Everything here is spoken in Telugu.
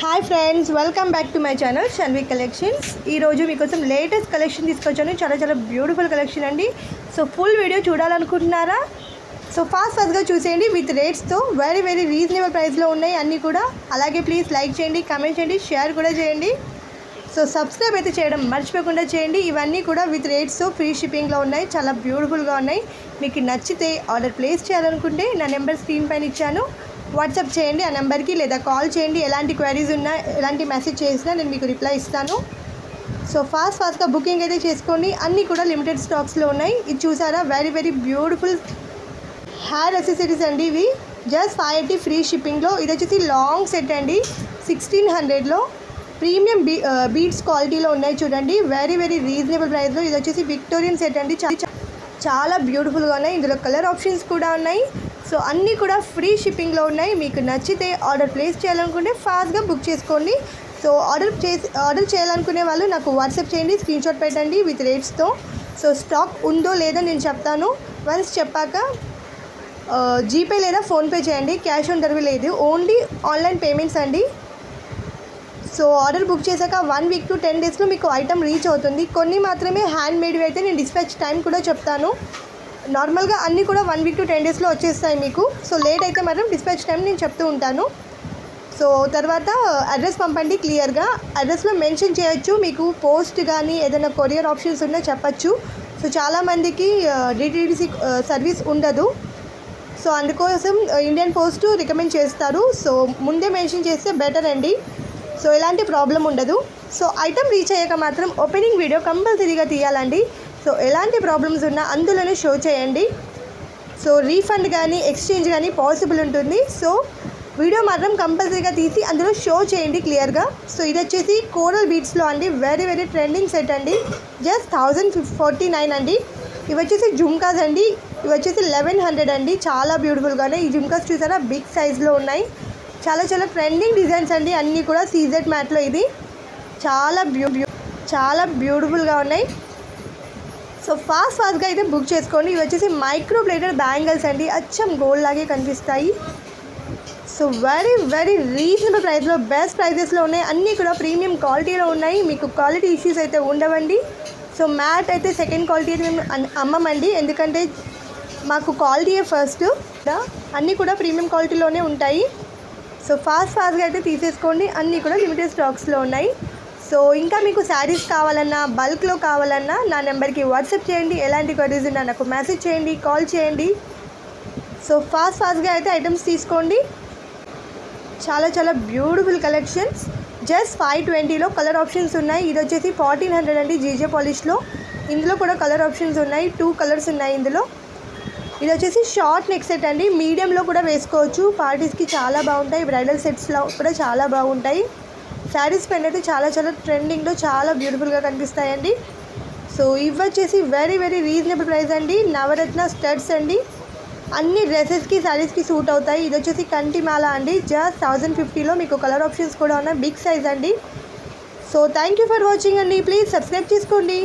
Hi friends, welcome back to my channel Shanvi collections. ఈరోజు మీకోసం లేటెస్ట్ కలెక్షన్ తీసుకొచ్చాను. చాలా బ్యూటిఫుల్ కలెక్షన్ అండి. సో ఫుల్ వీడియో చూడాలనుకుంటున్నారా? సో ఫాస్ట్గా చూసేయండి. విత్ రేట్స్తో వెరీ రీజనబుల్ ప్రైస్లో ఉన్నాయి అన్నీ కూడా. అలాగే ప్లీజ్ లైక్ చేయండి, కామెంట్ చేయండి, షేర్ కూడా చేయండి. సో సబ్స్క్రైబ్ అయితే చేయడం మర్చిపోకుండా చేయండి. ఇవన్నీ కూడా విత్ రేట్స్తో ఫ్రీ షిప్పింగ్లో ఉన్నాయి. చాలా బ్యూటిఫుల్గా ఉన్నాయి. మీకు నచ్చితే ఆర్డర్ ప్లేస్ చేయాలనుకుంటే నా నెంబర్ స్క్రీన్ పైన ఇచ్చాను. వాట్సాప్ చేయండి ఆ నెంబర్కి, లేదా కాల్ చేయండి. ఎలాంటి క్వైరీస్ ఉన్నా, ఎలాంటి మెసేజ్ చేసినా నేను మీకు రిప్లై ఇస్తాను. సో ఫాస్ట్గా బుకింగ్ అయితే చేసుకోండి. అన్నీ కూడా లిమిటెడ్ స్టాక్స్లో ఉన్నాయి. ఇది చూసారా, వెరీ బ్యూటిఫుల్ హెయిర్ అసెసరీస్ అండి. ఇవి జస్ట్ 580 ఫ్రీ షిప్పింగ్లో. ఇది వచ్చేసి లాంగ్ సెట్ అండి, 1600లో. ప్రీమియం బీడ్స్ క్వాలిటీలో ఉన్నాయి చూడండి. వెరీ రీజనబుల్ ప్రైస్లో. ఇది వచ్చేసి విక్టోరియన్ సెట్ అండి. చాలా బ్యూటిఫుల్గా ఉన్నాయి. ఇందులో కలర్ ఆప్షన్స్ కూడా ఉన్నాయి. సో అన్నీ కూడా ఫ్రీ షిప్పింగ్లో ఉన్నాయి. మీకు నచ్చితే ఆర్డర్ ప్లేస్ చేయాలనుకుంటే ఫాస్ట్గా బుక్ చేసుకోండి. సో ఆర్డర్ చేయాలనుకునే వాళ్ళు నాకు వాట్సాప్ చేయండి, స్క్రీన్ షాట్ పెట్టండి విత్ రేట్స్తో. సో స్టాక్ ఉందో లేదో నేను చెప్తాను. వన్స్ చెప్పాక జీపే లేదా ఫోన్పే చేయండి. క్యాష్ ఆన్ డెలివరీ లేదు, ఓన్లీ ఆన్లైన్ పేమెంట్స్ అండి. సో ఆర్డర్ బుక్ చేశాక 1 వీక్ టు 10 డేస్లో మీకు ఐటమ్ రీచ్ అవుతుంది. కొన్ని మాత్రమే హ్యాండ్ మేడ్వి అయితే నేను డిస్పాచ్ టైం కూడా చెప్తాను. నార్మల్గా అన్నీ కూడా 1 వీక్ టు 10 డేస్లో వచ్చేస్తాయి మీకు. సో లేట్ అయితే మాత్రం డిస్పాచ్ టైం నేను చెప్తూ ఉంటాను. సో తర్వాత అడ్రస్ పంపండి క్లియర్గా. అడ్రస్లో మెన్షన్ చేయొచ్చు. మీకు పోస్ట్ కానీ ఏదైనా కొరియర్ ఆప్షన్స్ ఉన్నా చెప్పచ్చు. సో చాలామందికి డిటిడిసి సర్వీస్ ఉండదు. సో అందుకోసం ఇండియన్ పోస్ట్ రికమెండ్ చేస్తారు. సో ముందే మెన్షన్ చేస్తే బెటర్ అండి. సో ఎలాంటి ప్రాబ్లం ఉండదు. సో ఐటమ్ రీచ్ అయ్యాక మాత్రం ఓపెనింగ్ వీడియో కంపల్సరీగా తీయాలండి. సో ఎలాంటి ప్రాబ్లమ్స్ ఉన్నా అందులోనే షో చేయండి. సో రీఫండ్ కానీ ఎక్స్చేంజ్ కానీ పాసిబుల్ ఉంటుంది. సో వీడియో మాత్రం కంపల్సరీగా తీసి అందులో షో చేయండి క్లియర్గా. సో ఇది వచ్చేసి కోరల్ బీట్స్లో అండి. వెరీ ట్రెండింగ్ సెట్ అండి. జస్ట్ 1049 అండి. ఇవి వచ్చేసి జుమ్కాస్ అండి. ఇవి వచ్చేసి 1100 అండి. చాలా బ్యూటిఫుల్గానే ఈ జుమ్కాస్ చూసారా, బిగ్ సైజ్లో ఉన్నాయి. చాలా ట్రెండింగ్ డిజైన్స్ అండి. అన్నీ కూడా సీజెడ్ మ్యాట్లో. ఇది చాలా బ్యూటిఫుల్గా ఉన్నాయి. సో ఫాస్ట్గా అయితే బుక్ చేసుకోండి. ఇవి వచ్చేసి మైక్రో ప్లేటెడ్ బ్యాంగిల్స్ అండి. అచ్చం గోల్డ్ లాగే కనిపిస్తాయి. సో వెరీ రీజనబుల్ ప్రైస్లో, బెస్ట్ ప్రైజెస్లో ఉన్నాయి. అన్నీ కూడా ప్రీమియం క్వాలిటీలో ఉన్నాయి. మీకు క్వాలిటీ ఇష్యూస్ అయితే ఉండవండి. సో మ్యాట్ అయితే సెకండ్ క్వాలిటీ అయితే మేము అమ్మమండి, ఎందుకంటే మాకు క్వాలిటీయే ఫస్ట్. అన్నీ కూడా ప్రీమియం క్వాలిటీలోనే ఉంటాయి. సో ఫాస్ట్గా అయితే తీసేసుకోండి. అన్నీ కూడా లిమిటెడ్ స్టాక్స్లో ఉన్నాయి. సో ఇంకా మీకు శారీస్ కావాలన్నా, బల్క్లో కావాలన్నా నా నెంబర్కి వాట్సాప్ చేయండి. ఎలాంటి క్వైరీస్ ఉన్నా నాకు మెసేజ్ చేయండి, కాల్ చేయండి. సో ఫాస్ట్గా అయితే ఐటమ్స్ తీసుకోండి. చాలా బ్యూటిఫుల్ కలెక్షన్స్. జస్ట్ 520లో కలర్ ఆప్షన్స్ ఉన్నాయి. ఇది వచ్చేసి 1400 అండి, జీజే పాలిష్లో. ఇందులో కూడా కలర్ ఆప్షన్స్ ఉన్నాయి. 2 కలర్స్ ఉన్నాయి ఇందులో. ఇది వచ్చేసి షార్ట్ నెక్ సెట్ అండి. మీడియంలో కూడా వేసుకోవచ్చు. పార్టీస్కి చాలా బాగుంటాయి. బ్రైడల్ సెట్స్లో కూడా చాలా బాగుంటాయి. శారీస్ పైన అయితే చాలా ట్రెండింగ్లో చాలా బ్యూటిఫుల్గా కనిపిస్తాయండి. సో ఇవి వచ్చేసి వెరీ రీజనబుల్ ప్రైస్ అండి. నవరత్న స్టడ్స్ అండి. అన్ని డ్రెస్సెస్కి, శారీస్కి సూట్ అవుతాయి. ఇది వచ్చేసి కంటిమాల అండి. జస్ట్ 1050లో మీకు కలర్ ఆప్షన్స్ కూడా ఉన్నాయి. బిగ్ సైజ్ అండి. So thank you for watching అండి. ప్లీజ్ సబ్స్క్రైబ్ చేసుకోండి.